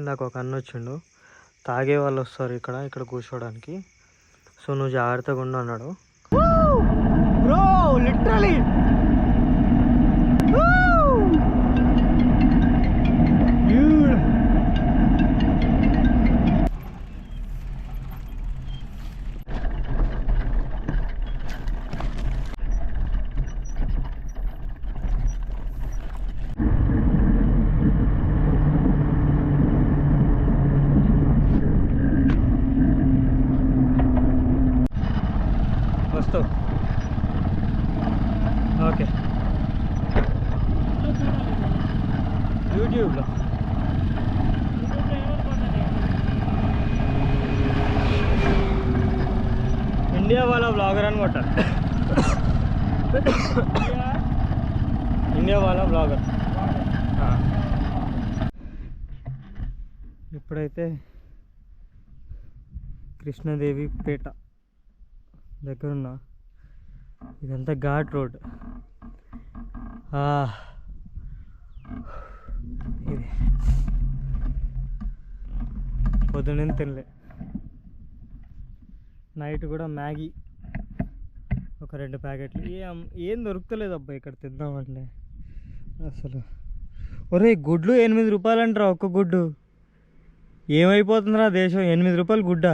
ఇందాక ఒక అన్న వచ్చిండు, తాగే వాళ్ళు వస్తారు ఇక్కడ కూర్చోవడానికి, సో నువ్వు జాగ్రత్తగా ఉండు అన్నాడు. బ్రో లిటరలీ వస్తావు. ఓకే, యూట్యూబ్లో ఇండియా వాళ్ళ బ్లాగర్ అని కొట్టాలి. ఇండియా వాళ్ళ బ్లాగర్. ఇప్పుడైతే కృష్ణదేవి పేట దగ్గరున్నా. ఇదంతా ఘాట్ రోడ్. ఇది పొద్దున్న తినలే, నైట్ కూడా మ్యాగీ ఒక 2 ప్యాకెట్లు. ఏం దొరుకుతలేదు అబ్బా ఇక్కడ తిందామంటే అసలు. ఒరే గుడ్లు 8 రూపాయలు అంటారా ఒక్క గుడ్డు? ఏమైపోతుందిరా దేశం, 8 రూపాయలు గుడ్డా?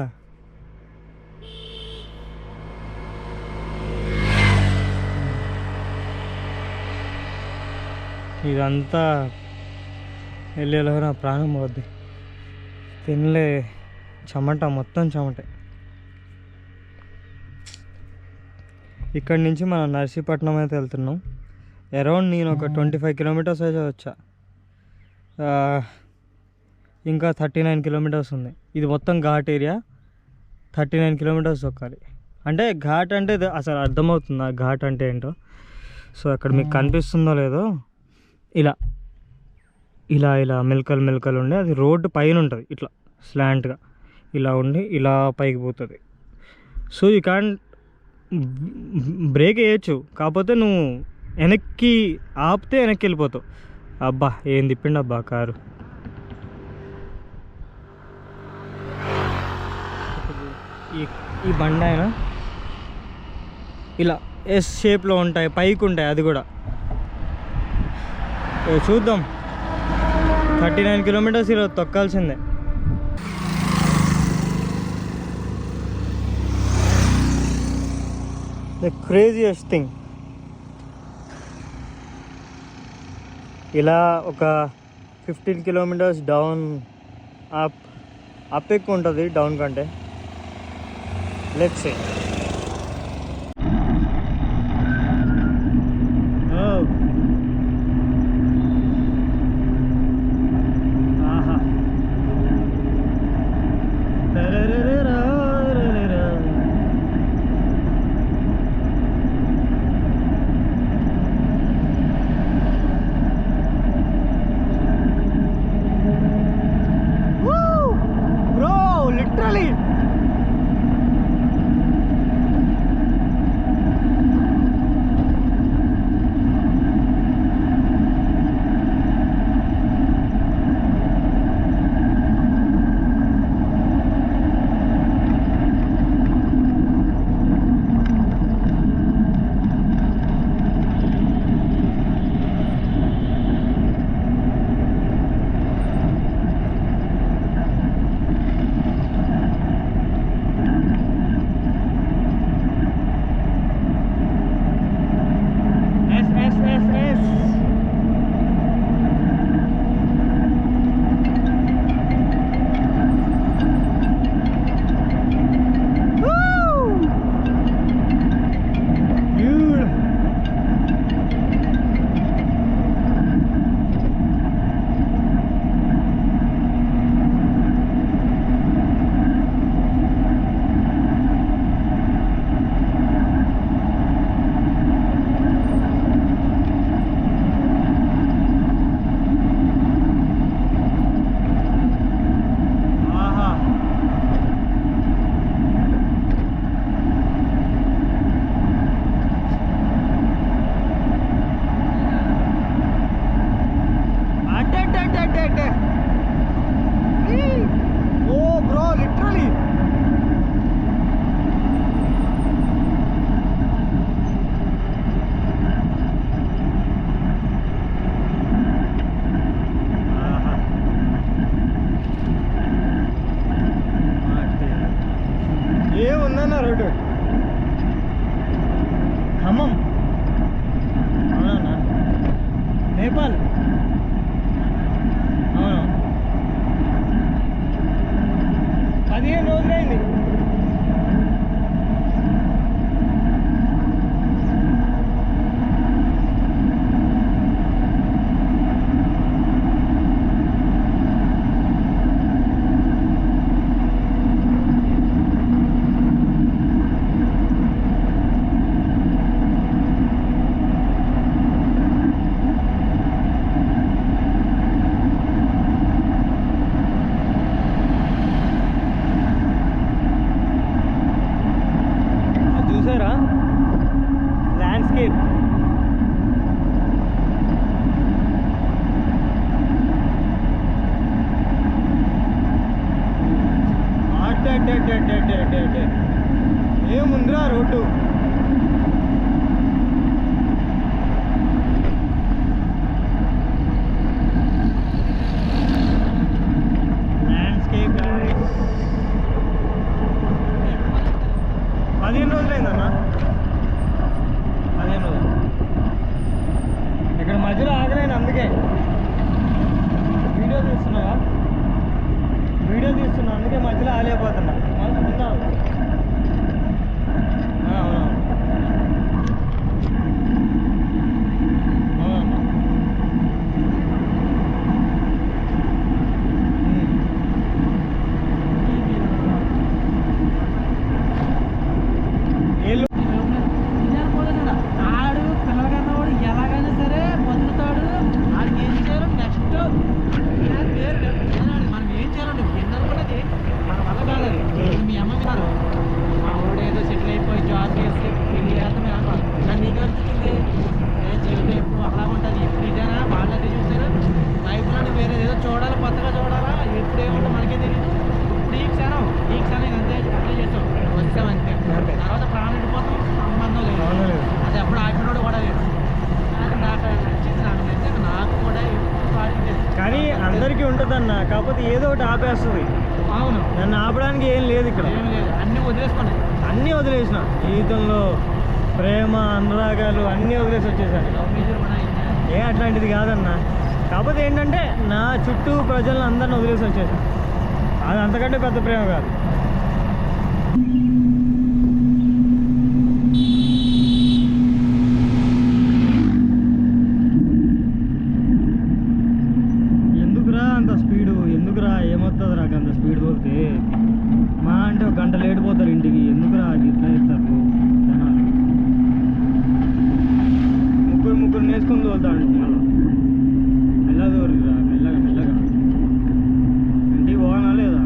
ఇదంతా వెళ్ళేలో నా ప్రాణం పోద్ది. తినలే, చెమట మొత్తం చెమటే. ఇక్కడి నుంచి మనం నర్సీపట్నం అయితే వెళ్తున్నాం. అరౌండ్ నేను ఒక 25 కిలోమీటర్స్ అయితే వచ్చా. ఇంకా 39 కిలోమీటర్స్ ఉంది. ఇది మొత్తం ఘాట్ ఏరియా. 39 కిలోమీటర్స్ తొక్కాలి. అంటే ఘాట్ అంటే అసలు అర్థమవుతుందా ఘాట్ అంటే ఏంటో? సో అక్కడ మీకు కనిపిస్తుందో లేదో, ఇలా ఇలా ఇలా మెలకలు ఉండి అది రోడ్డు పైన ఉంటుంది. ఇట్లా స్లాంట్గా ఇలా ఉండి ఇలా పైకి పోతుంది. సో యూ క్యాన్ బ్రేక్ వేయచ్చు, కాకపోతే నువ్వు వెనక్కి ఆపితే వెనక్కి వెళ్ళిపోతావు. అబ్బా ఏం తిప్పిండు అబ్బా కారు. ఈ బండి అయినా ఇలా ఎస్ షేప్లో ఉంటాయి, పైకి ఉంటాయి. అది కూడా చూద్దాం. 39 కిలోమీటర్స్ ఇలా తొక్కాల్సిందే. ద క్రేజియస్ట్ థింగ్, ఇలా ఒక 15 కిలోమీటర్స్ డౌన్ అప్ ఎక్కువ ఉంటుంది డౌన్ కంటే. లెట్స్ సే అవును 15 రోజులైంది. చూసారా ల్యాండ్స్కేప్. ఏముందిరా రోడ్డు. ల్యాండ్స్కేప్ 15 రోజులైందన్నా. 15 రోజులు ఇక్కడ మధ్యలో ఆగలేను, అందుకే వీడియో తీస్తున్నావా? వీడియో తీస్తున్నా, అందుకే మధ్యలో ఆగలేకపోతున్నా. అవునవును అవునమ్మా. ఏళ్ళు ఆడు పిల్లలకన్నా వాడు ఎలాగైనా సరే బతుకుతాడు. ఆడికి ఏం చేయాలో నెక్స్ట్ వేరు మనం ఏం చేయాలండి ఎన్ననుకున్నది మన వల్ల కాదు. మీ అమ్మ విన్నారు మా ఊడు ఏదో సెటిల్ అయిపోయి జాబ్ చేసి పెళ్లి చేస్తాం అనుకోవాలి. కానీ నీకు అనిపిస్తుంది నేను జీవితం ఎప్పుడు అలా ఉంటుంది. ఎప్పుడు ఇదేనా వాళ్ళది చూసారు లైఫ్లో వేరే ఏదో చూడాలి, కొత్తగా చూడాలా. ఎప్పుడు ఏముంటో మనకే తెలియదు. ఈ క్షణం అంతే అప్లై చేస్తాం, వచ్చామంతే. తర్వాత ప్రాణం వెళ్ళిపోతాం, సంబంధం లేదు. అది ఎప్పుడు ఆపినోడు కూడా లేదు. కానీ నాకు నచ్చింది, నాకు కూడా ఎప్పుడు పాటించేది. కానీ అందరికీ ఉంటుందన్న, కాకపోతే ఏదో ఒకటి ఆపేస్తుంది. అవును, నన్ను ఆపడానికి ఏం లేదు ఇక్కడ. ఏం లేదు, అన్నీ వదిలేసుకోండి. అన్నీ వదిలేసిన, జీవితంలో ప్రేమ అనురాగాలు అన్నీ వదిలేసి వచ్చేసాను. లవ్ మేజర్ కూడా అయిందా? ఏ అట్లాంటిది కాదన్న. కాకపోతే ఏంటంటే నా చుట్టూ ప్రజలను అందరిని వదిలేసి వచ్చేసాను. అది అంతకంటే పెద్ద ప్రేమ కాదు. ఎందుకురా అంత స్పీడు? ఎందుకురా ఏమవుతుంది నాకు అంత స్పీడ్ పోతే? మా అంటే ఒక గంట లేట్ పోతారు ఇంటికి. ఎందుకురా అది ఇట్లా చేస్తారు జనాలు? ముగ్గురు నేర్చుకుని తోలుతాడు మళ్ళీ. మెల్లగా దూరిరా, మెల్లగా మెల్లగా. ఇంటికి పోవాలా లేదా?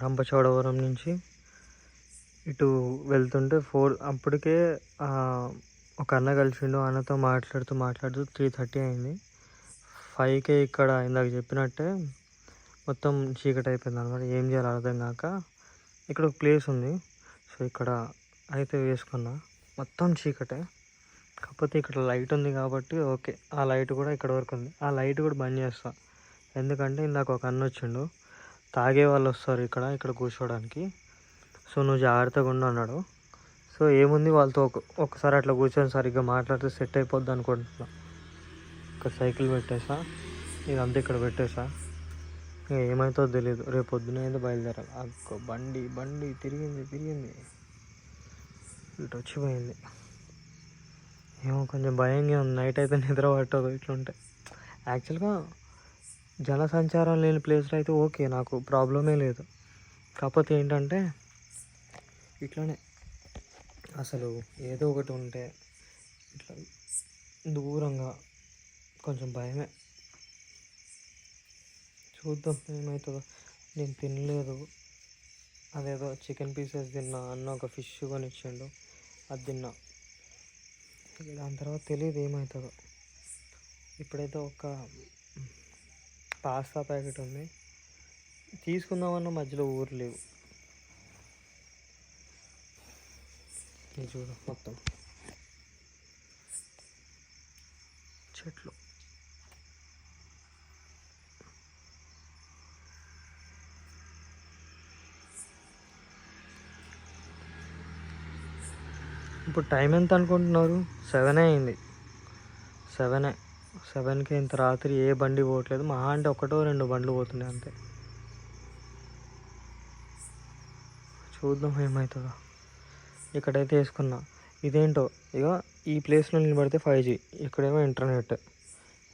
రంపచోడవరం నుంచి ఇటు వెళ్తుంటే అప్పటికే ఒక అన్న కలిసిండు. అన్నతో మాట్లాడుతూ 3:30 అయింది. 5కే ఇక్కడ ఇందాక చెప్పినట్టే మొత్తం చీకటి అయిపోయింది అనమాట. ఏం చేయాలో అర్థం కాక ఇక్కడ ఒక ప్లేస్ ఉంది. సో ఇక్కడ అయితే వేసుకున్నా. మొత్తం చీకటే, కాకపోతే ఇక్కడ లైట్ ఉంది కాబట్టి ఓకే. ఆ లైట్ కూడా ఇక్కడ వరకు ఉంది. ఆ లైట్ కూడా బంద్ చేస్తా, ఎందుకంటే ఇందాక ఒక అన్న వచ్చిండు. తాగే వాళ్ళు వస్తారు ఇక్కడ కూర్చోవడానికి. సో నువ్వు జాగ్రత్తగా ఉండు అన్నాడు. సో ఏముంది, వాళ్ళతో ఒకసారి అట్లా కూర్చొని సరిగ్గా మాట్లాడితే సెట్ అయిపోద్ది అనుకుంటున్నా. ఒక సైకిల్ పెట్టేసా, ఇదంతా ఇక్కడ పెట్టేసా. ఇంకా ఏమవుతుందో తెలియదు. రేపు పొద్దున అయితే బయలుదేరాలి. అక్కో బండి తిరిగింది ఇటు వచ్చిపోయింది. ఏమో కొంచెం భయంగా ఉంది. నైట్ అయితే నిద్ర పట్టదు ఇట్లుంటే. యాక్చువల్గా జనసంచారం లేని ప్లేస్లో అయితే ఓకే, నాకు ప్రాబ్లమే లేదు. కాకపోతే ఏంటంటే ఇట్లానే అసలు ఏదో ఒకటి ఉంటే ఇట్లా దూరంగా కొంచెం భయమే. చూద్దాం ఏమవుతుందో. నేను తినలేదు, అదేదో చికెన్ పీసెస్ తిన్నా. అన్న ఒక ఫిష్ కొనిచ్చిండు, అది తిన్నా. దాని తర్వాత తెలియదు ఏమవుతుందో. ఇప్పుడైతే ఒక పాస్తా ప్యాకెట్ ఉంది, తీసుకుందామన్న మధ్యలో ఊరు లేవు. ఇది చూడు మొత్తం చెట్లు. ఇప్పుడు టైం ఎంత అనుకుంటున్నారు? 7 అయింది. 7కి ఇంత రాత్రి ఏ బండి పోవట్లేదు. మహా అంటే 1-2 బండ్లు పోతున్నాయి అంతే. చూద్దాం ఏమవుతుందో. ఇక్కడైతే వేసుకున్నా. ఇదేంటో ఇక ఈ ప్లేస్లో నిలబడితే 5G, ఇక్కడేమో ఇంటర్నెట్.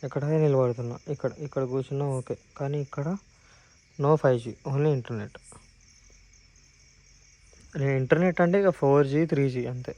ఎక్కడైతే నిలబడుతున్నా ఇక్కడ కూర్చున్నా ఓకే, కానీ ఇక్కడ no 5G, only internet. Internet అంటే ఇక 4G 3G అంతే.